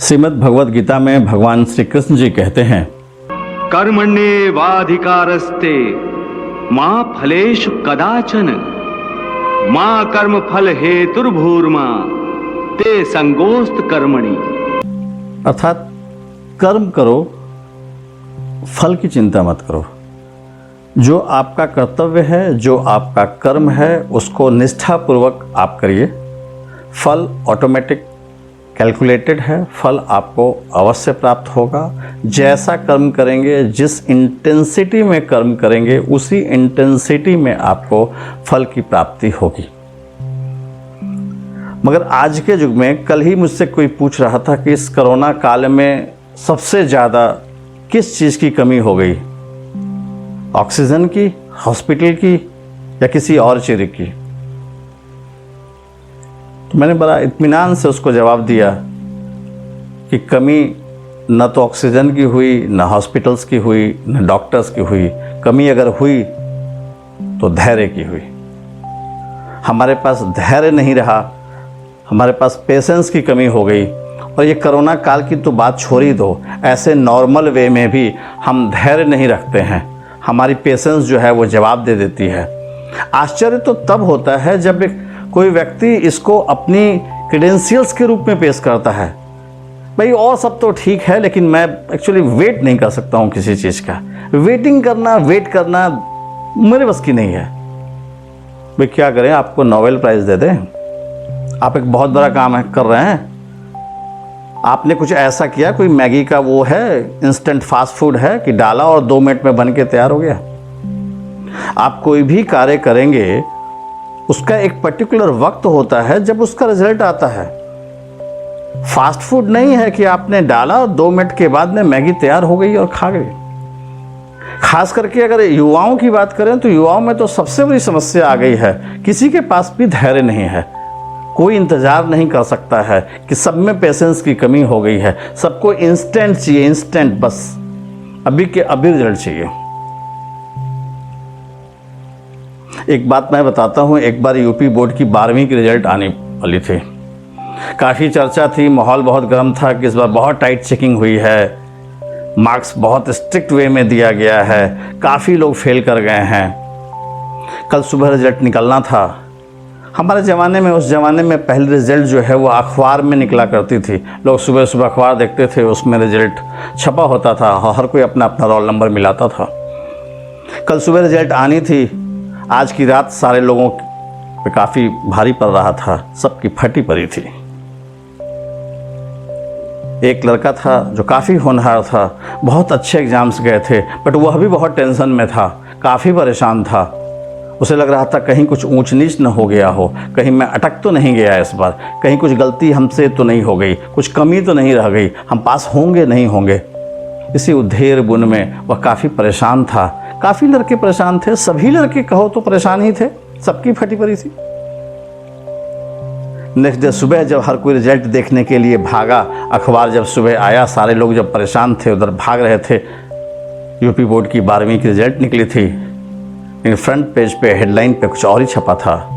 श्रीमद् भगवद गीता में भगवान श्री कृष्ण जी कहते हैं, कर्मण्येवाधिकारस्ते मां फलेषु कदाचन मां कर्म फल हेतुर्भूर्मा ते संगोस्त कर्मणि। अर्थात कर्म करो, फल की चिंता मत करो। जो आपका कर्तव्य है, जो आपका कर्म है, उसको निष्ठापूर्वक आप करिए। फल ऑटोमेटिक कैलकुलेटेड है, फल आपको अवश्य प्राप्त होगा। जैसा कर्म करेंगे, जिस इंटेंसिटी में कर्म करेंगे, उसी इंटेंसिटी में आपको फल की प्राप्ति होगी। मगर आज के युग में, कल ही मुझसे कोई पूछ रहा था कि इस कोरोना काल में सबसे ज़्यादा किस चीज़ की कमी हो गई, ऑक्सीजन की, हॉस्पिटल की, या किसी और चीज़ की। तो मैंने बड़ा इत्मीनान से उसको जवाब दिया कि कमी न तो ऑक्सीजन की हुई, न हॉस्पिटल्स की हुई, न डॉक्टर्स की हुई। कमी अगर हुई तो धैर्य की हुई। हमारे पास धैर्य नहीं रहा, हमारे पास पेशेंस की कमी हो गई। और ये कोरोना काल की तो बात छोड़ ही दो, ऐसे नॉर्मल वे में भी हम धैर्य नहीं रखते हैं। हमारी पेशेंस जो है वो जवाब दे देती है। आश्चर्य तो तब होता है जब कोई व्यक्ति इसको अपनी क्रेडेंशियल्स के रूप में पेश करता है। भाई और सब तो ठीक है, लेकिन मैं एक्चुअली वेट नहीं कर सकता हूँ किसी चीज़ का। वेट करना मेरे बस की नहीं है। भाई क्या करें, आपको नोबेल प्राइज़ दे दें? आप एक बहुत बड़ा काम कर रहे हैं। आपने कुछ ऐसा किया, कोई मैगी का वो है, इंस्टेंट फास्ट फूड है कि डाला और 2 मिनट में बन के तैयार हो गया। आप कोई भी कार्य करेंगे, उसका एक पर्टिकुलर वक्त होता है जब उसका रिजल्ट आता है। फास्ट फूड नहीं है कि आपने डाला और 2 मिनट के बाद में मैगी तैयार हो गई और खा गई। खास करके अगर युवाओं की बात करें तो युवाओं में तो सबसे बड़ी समस्या आ गई है, किसी के पास भी धैर्य नहीं है। कोई इंतज़ार नहीं कर सकता है कि सब में पेशेंस की कमी हो गई है। सबको इंस्टेंट चाहिए, इंस्टेंट, बस अभी के अभी रिजल्ट चाहिए। एक बात मैं बताता हूँ, एक बार यूपी बोर्ड की 12वीं की रिजल्ट आने वाली थी। काफ़ी चर्चा थी, माहौल बहुत गर्म था कि इस बार बहुत टाइट चेकिंग हुई है, मार्क्स बहुत स्ट्रिक्ट वे में दिया गया है, काफ़ी लोग फेल कर गए हैं। कल सुबह रिजल्ट निकलना था। हमारे ज़माने में, उस ज़माने में पहले रिजल्ट जो है वो अखबार में निकला करती थी। लोग सुबह सुबह अखबार देखते थे, उसमें रिजल्ट छपा होता था और हर कोई अपना अपना रोल नंबर मिलाता था। कल सुबह रिजल्ट आनी थी। आज की रात सारे लोगों पे काफ़ी भारी पड़ रहा था, सबकी फटी पड़ी थी। एक लड़का था जो काफ़ी होनहार था, बहुत अच्छे एग्जाम्स गए थे, बट वह भी बहुत टेंशन में था, काफ़ी परेशान था। उसे लग रहा था कहीं कुछ ऊंच नीच न हो गया हो, कहीं मैं अटक तो नहीं गया इस बार, कहीं कुछ गलती हमसे तो नहीं हो गई, कुछ कमी तो नहीं रह गई, हम पास होंगे नहीं होंगे। इसी उधेड़ बुन में वह काफ़ी परेशान था। काफ़ी लड़के परेशान थे, सभी लड़के कहो तो परेशान ही थे, सबकी फटी पड़ी थी। नेक्स्ट डे सुबह जब हर कोई रिजल्ट देखने के लिए भागा, अखबार जब सुबह आया, सारे लोग जब परेशान थे उधर भाग रहे थे। यूपी बोर्ड की 12वीं की रिजल्ट निकली थी, लेकिन फ्रंट पेज पे हेडलाइन पे कुछ और ही छपा था,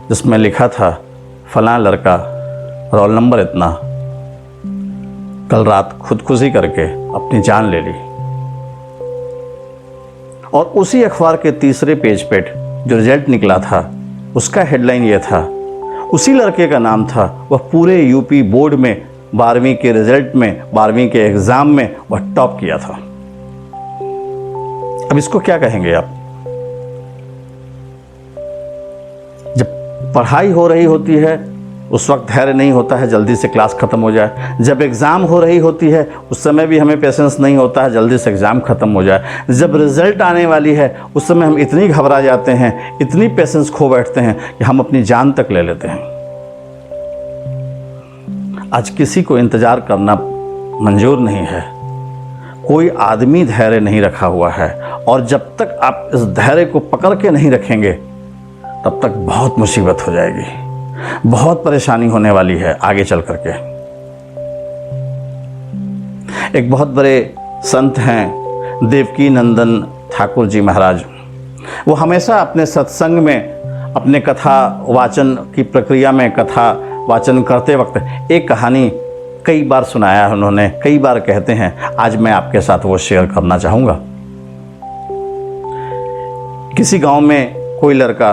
जिसमें लिखा था फलां लड़का, रोल नंबर इतना, कल रात खुदकुशी करके अपनी जान ले ली। और उसी अखबार के तीसरे पेज पे जो रिजल्ट निकला था, उसका हेडलाइन ये था, उसी लड़के का नाम था, वह पूरे यूपी बोर्ड में 12वीं के रिजल्ट में, 12वीं के एग्ज़ाम में वह टॉप किया था। अब इसको क्या कहेंगे आप? जब पढ़ाई हो रही होती है उस वक्त धैर्य नहीं होता है, जल्दी से क्लास ख़त्म हो जाए। जब एग्ज़ाम हो रही होती है उस समय भी हमें पेशेंस नहीं होता है, जल्दी से एग्ज़ाम ख़त्म हो जाए। जब रिज़ल्ट आने वाली है उस समय हम इतनी घबरा जाते हैं, इतनी पेशेंस खो बैठते हैं कि हम अपनी जान तक ले लेते हैं। आज किसी को इंतज़ार करना मंजूर नहीं है, कोई आदमी धैर्य नहीं रखा हुआ है। और जब तक आप इस धैर्य को पकड़ के नहीं रखेंगे तब तक बहुत मुसीबत हो जाएगी, बहुत परेशानी होने वाली है आगे चल करके। एक बहुत बड़े संत हैं देवकी नंदन ठाकुर जी महाराज। वो हमेशा अपने सत्संग में, अपने कथा वाचन की प्रक्रिया में, कथा वाचन करते वक्त एक कहानी कई बार सुनाया है उन्होंने, कई बार कहते हैं। आज मैं आपके साथ वो शेयर करना चाहूँगा। किसी गांव में कोई लड़का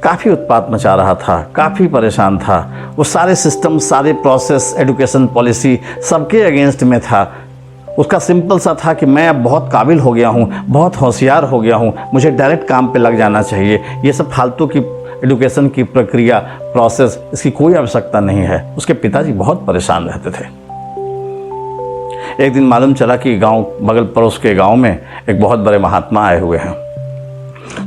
काफ़ी उत्पात मचा रहा था, काफ़ी परेशान था। वो सारे सिस्टम, सारे प्रोसेस, एजुकेशन पॉलिसी सबके अगेंस्ट में था। उसका सिंपल सा था कि मैं अब बहुत काबिल हो गया हूँ, बहुत होशियार हो गया हूँ, मुझे डायरेक्ट काम पे लग जाना चाहिए। ये सब फालतू की एजुकेशन की प्रक्रिया, प्रोसेस, इसकी कोई आवश्यकता नहीं है। उसके पिताजी बहुत परेशान रहते थे। एक दिन मालूम चला कि गांव, बगल पड़ोस के गांव में एक बहुत बड़े महात्मा आए हुए हैं।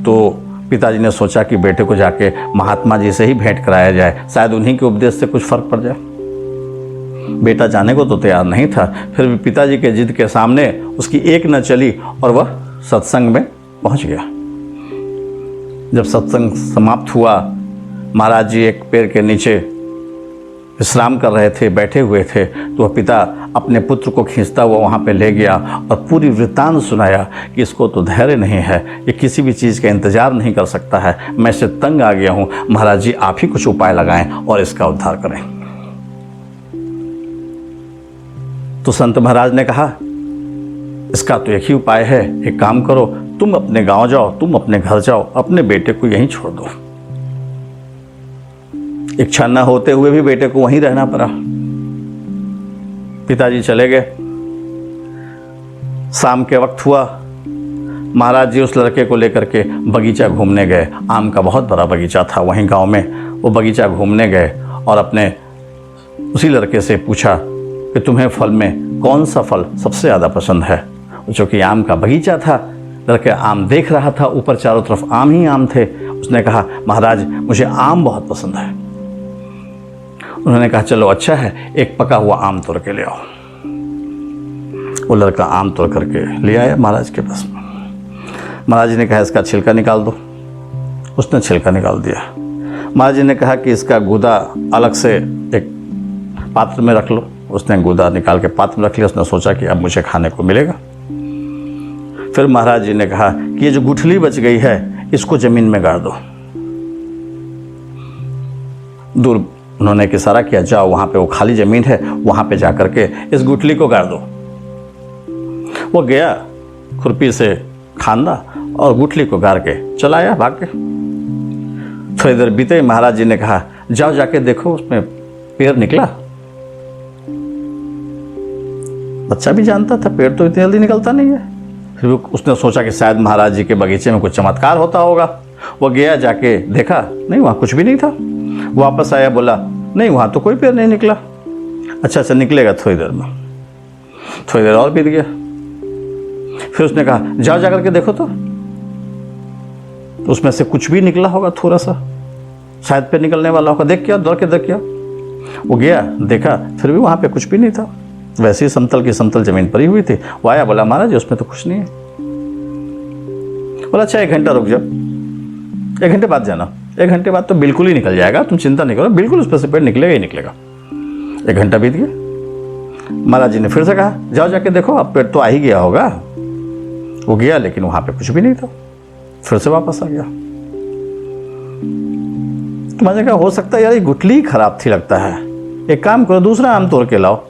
तो पिताजी ने सोचा कि बेटे को जाके महात्मा जी से ही भेंट कराया जाए, शायद उन्हीं के उपदेश से कुछ फर्क पड़ जाए। बेटा जाने को तो तैयार नहीं था, फिर भी पिताजी के जिद के सामने उसकी एक न चली और वह सत्संग में पहुंच गया। जब सत्संग समाप्त हुआ, महाराज जी एक पेड़ के नीचे विश्राम कर रहे थे, बैठे हुए थे, तो वह पिता अपने पुत्र को खींचता हुआ वहाँ पे ले गया और पूरी वृत्तांत सुनाया कि इसको तो धैर्य नहीं है, ये किसी भी चीज़ का इंतजार नहीं कर सकता है, मैं इससे तंग आ गया हूँ, महाराज जी आप ही कुछ उपाय लगाएं और इसका उद्धार करें। तो संत महाराज ने कहा, इसका तो एक ही उपाय है, एक काम करो, तुम अपने गांव जाओ, तुम अपने घर जाओ, अपने बेटे को यहीं छोड़ दो। इच्छा न होते हुए भी बेटे को वहीं रहना पड़ा। पिताजी चले गए। शाम के वक्त हुआ, महाराज जी उस लड़के को लेकर के बगीचा घूमने गए। आम का बहुत बड़ा बगीचा था वहीं गांव में। वो बगीचा घूमने गए और अपने उसी लड़के से पूछा कि तुम्हें फल में कौन सा फल सबसे ज़्यादा पसंद है। जो कि आम का बगीचा था, लड़का आम देख रहा था, ऊपर चारों तरफ आम ही आम थे। उसने कहा, महाराज मुझे आम बहुत पसंद है। उन्होंने कहा, चलो अच्छा है, एक पका हुआ आम तोड़ के ले आओ। वो लड़का आम तोड़ करके ले आया महाराज के पास। महाराज जी ने कहा, इसका छिलका निकाल दो। उसने छिलका निकाल दिया। महाराज जी ने कहा कि इसका गूदा अलग से एक पात्र में रख लो। उसने गूदा निकाल के पात्र में रख लिया। उसने सोचा कि अब मुझे खाने को मिलेगा। फिर महाराज जी ने कहा कि ये जो गुठली बच गई है, इसको जमीन में गाड़ दो। दूर उन्होंने एक इशारा किया, जाओ वहां पे वो खाली जमीन है, वहां पे जाकर के इस गुठली को गाड़ दो। वो गया, खुरपी से खांदा और गुठली को गाड़ के चला आया भाग के। थोड़ी देर बीते, महाराज जी ने कहा, जाओ जाके देखो उसमें पेड़ निकला। बच्चा भी जानता था पेड़ तो इतनी जल्दी निकलता नहीं है। फिर उसने सोचा कि शायद महाराज जी के बगीचे में कुछ चमत्कार होता होगा। वो गया, जाके देखा, नहीं वहाँ कुछ भी नहीं था। वापस आया, बोला, नहीं वहाँ तो कोई पेड़ नहीं निकला। अच्छा निकलेगा थोड़ी देर में। थोड़ी देर और बीत गया। फिर उसने कहा, जाओ जाकर के देखो तो उसमें से कुछ भी निकला होगा, थोड़ा सा शायद पे निकलने वाला होगा, देख क्या, दौड़ के देख क्या। वो गया, देखा, फिर भी वहाँ पे कुछ भी नहीं था। वैसे ही समतल की समतल जमीन पड़ी हुई थी। वो आया, बोला, महाराज उसमें तो कुछ नहीं है। बोला, अच्छा 1 घंटा रुक जाओ, 1 घंटे बाद जाना। 1 घंटे बाद तो बिल्कुल ही निकल जाएगा, तुम चिंता नहीं करो, बिल्कुल उस पर से पेड़ निकलेगा ही निकलेगा। 1 घंटा बीत गया। महाराज जी ने फिर से कहा, जाओ जाके देखो, अब पेड़ तो आ ही गया होगा। वो गया, लेकिन वहां पे कुछ भी नहीं था। फिर से वापस आ गया। तो मैंने कहा, हो सकता है यार ये गुठली खराब थी लगता है, एक काम करो, दूसरा आम तोड़ के लाओ,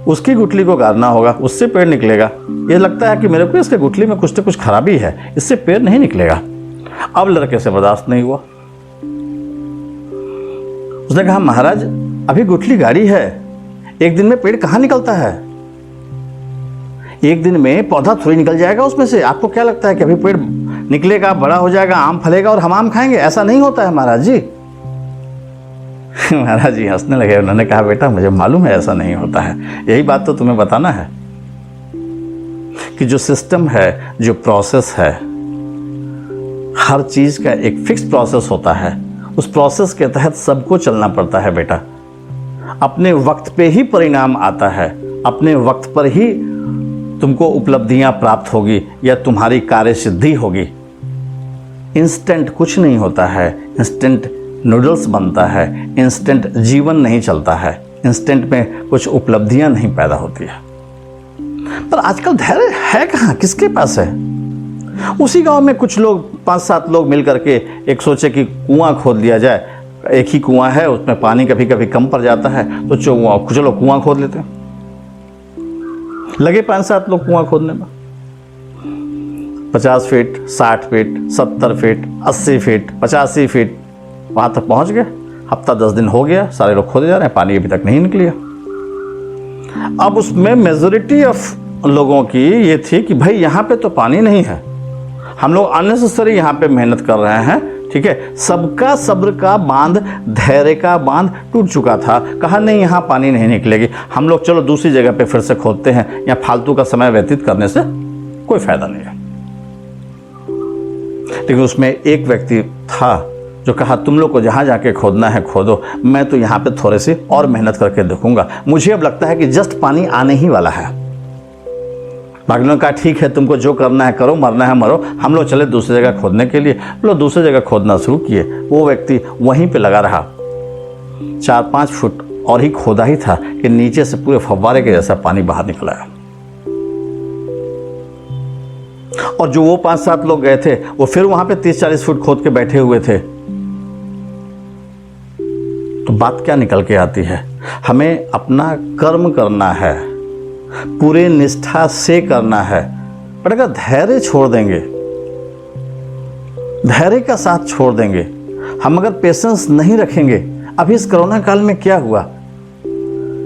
उसकी गुठली को गाड़ना होगा, उससे पेड़ निकलेगा। ये लगता है कि मेरे को इसके गुठली में कुछ तो कुछ खराबी है, इससे पेड़ नहीं निकलेगा। अब लड़के से बर्दाश्त नहीं हुआ। उसने कहा, महाराज अभी गुठली गाड़ी है, 1 दिन में पेड़ कहाँ निकलता है? 1 दिन में पौधा थोड़ी निकल जाएगा उसमें से। आपको क्या लगता है कि अभी पेड़ निकलेगा, बड़ा हो जाएगा, आम फलेगा और हम आम खाएंगे? ऐसा नहीं होता है महाराज जी। महाराज जी हंसने लगे। उन्होंने कहा, बेटा मुझे मालूम है ऐसा नहीं होता है, यही बात तो तुम्हें बताना है कि जो सिस्टम है, जो प्रोसेस है, हर चीज का एक फिक्स प्रोसेस होता है। उस प्रोसेस के तहत सबको चलना पड़ता है बेटा। अपने वक्त पे ही परिणाम आता है, अपने वक्त पर ही तुमको उपलब्धियां प्राप्त होगी या तुम्हारी कार्य सिद्धि होगी। इंस्टेंट कुछ नहीं होता है, इंस्टेंट नूडल्स बनता है, इंस्टेंट जीवन नहीं चलता है, इंस्टेंट में कुछ उपलब्धियां नहीं पैदा होती है। पर आजकल धैर्य है कहाँ, किसके पास है? उसी गांव में कुछ लोग, 5-7 लोग मिलकर के एक सोचे कि कुआं खोद लिया जाए, एक ही कुआं है, उसमें पानी कभी कभी कम पड़ जाता है, तो चलो कुआं खोद लेते हैं। लगे 5-7 लोग कुआं खोदने में, 50 feet, 60 feet, 70 feet, 80 feet, 85 feet, वहां तक पहुंच गए। हफ्ता 10 दिन हो गया, सारे लोग खोदे जा रहे हैं, पानी अभी तक नहीं निकलिया। अब उसमें मेजोरिटी ऑफ लोगों की ये थी कि भाई यहाँ पे तो पानी नहीं है, हम लोग अननेसेसरी यहाँ पे मेहनत कर रहे हैं, ठीक है। सबका सब्र का बांध, धैर्य का बांध टूट चुका था। कहा नहीं, यहाँ पानी नहीं निकलेगी, हम लोग चलो दूसरी जगह पे फिर से खोदते हैं, यहाँ फालतू का समय व्यतीत करने से कोई फायदा नहीं है। लेकिन उसमें एक व्यक्ति था जो कहा तुम लोग को जहाँ जाके खोदना है खोदो, मैं तो यहाँ पे थोड़े से और मेहनत करके देखूंगा, मुझे अब लगता है कि जस्ट पानी आने ही वाला है। बाकी ने कहा ठीक है, तुमको जो करना है करो, मरना है मरो, हम लोग चले दूसरी जगह खोदने के लिए। लोग दूसरी जगह खोदना शुरू किए। वो व्यक्ति वहीं पे लगा रहा, 4-5 फुट और ही खोदा ही था कि नीचे से पूरे फव्वारे के जैसा पानी बाहर निकल आया। और जो वो 5-7 लोग गए थे, वो फिर वहां पे 30-40 फुट खोद के बैठे हुए थे। तो बात क्या निकल के आती है, हमें अपना कर्म करना है, पूरे निष्ठा से करना है। पर अगर धैर्य छोड़ देंगे, धैर्य का साथ छोड़ देंगे, हम अगर पेशेंस नहीं रखेंगे। अभी इस कोरोना काल में क्या हुआ,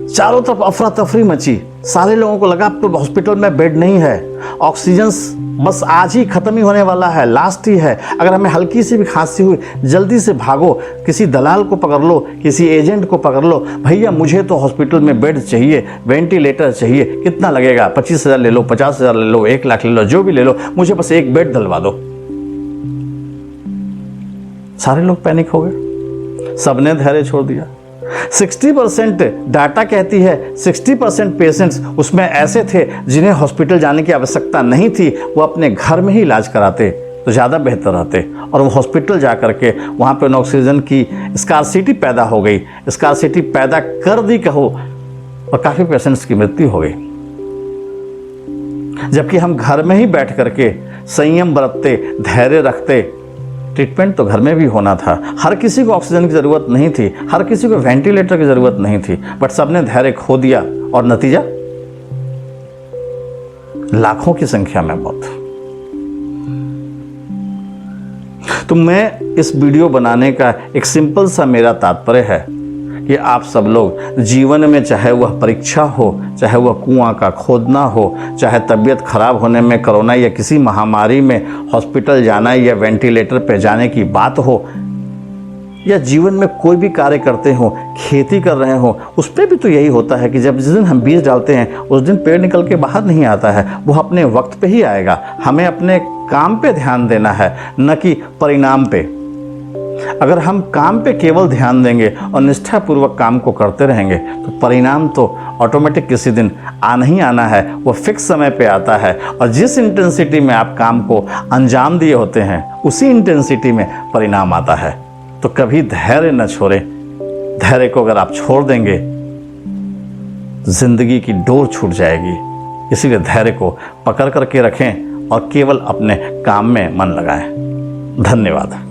चारों तरफ अफरा तफरी मची, सारे लोगों को लगा अब तो हॉस्पिटल में बेड नहीं है, ऑक्सीजन बस आज ही खत्म ही होने वाला है, लास्ट ही है। अगर हमें हल्की सी भी खांसी हुई, जल्दी से भागो, किसी दलाल को पकड़ लो, किसी एजेंट को पकड़ लो, भैया मुझे तो हॉस्पिटल में बेड चाहिए, वेंटिलेटर चाहिए, कितना लगेगा, 25,000 ले लो, 50,000 ले लो, 1 लाख ले लो, जो भी ले लो, मुझे बस एक बेड दिलवा दो। सारे लोग पैनिक हो गए, सबने धैर्य छोड़ दिया। 60% डाटा कहती है 60% पेशेंट्स उसमें ऐसे थे जिन्हें हॉस्पिटल जाने की आवश्यकता नहीं थी, वो अपने घर में ही इलाज कराते तो ज़्यादा बेहतर रहते। और वो हॉस्पिटल जा करके वहाँ पे ऑक्सीजन की स्कार्सिटी पैदा हो गई, स्कार्सिटी पैदा कर दी कहो, और काफ़ी पेशेंट्स की मृत्यु हो गई। जबकि हम घर में ही बैठ करके संयम बरतते, धैर्य रखते, ट्रीटमेंट तो घर में भी होना था। हर किसी को ऑक्सीजन की ज़रूरत नहीं थी, हर किसी को वेंटिलेटर की ज़रूरत नहीं थी, बट सबने धैर्य खो दिया और नतीजा लाखों की संख्या में मौत। तो मैं इस वीडियो बनाने का एक सिंपल सा मेरा तात्पर्य है कि आप सब लोग जीवन में, चाहे वह परीक्षा हो, चाहे वह कुआं का खोदना हो, चाहे तबीयत खराब होने में, कोरोना या किसी महामारी में हॉस्पिटल जाना या वेंटिलेटर पर जाने की बात हो, या जीवन में कोई भी कार्य करते हो, खेती कर रहे हो, उस पर भी तो यही होता है कि जब जिस दिन हम बीज डालते हैं उस दिन पेड़ निकल के बाहर नहीं आता है, वो अपने वक्त पे ही आएगा। हमें अपने काम पे ध्यान देना है, न कि परिणाम पे। अगर हम काम पे केवल ध्यान देंगे और निष्ठापूर्वक काम को करते रहेंगे तो परिणाम तो ऑटोमेटिक किसी दिन आना ही आना है, वो फिक्स समय पे आता है। और जिस इंटेंसिटी में आप काम को अंजाम दिए होते हैं उसी इंटेंसिटी में परिणाम आता है। तो कभी धैर्य न छोड़ें। धैर्य को अगर आप छोड़ देंगे जिंदगी की डोर छूट जाएगी। इसीलिए धैर्य को पकड़ करके रखें और केवल अपने काम में मन लगाएं। धन्यवाद।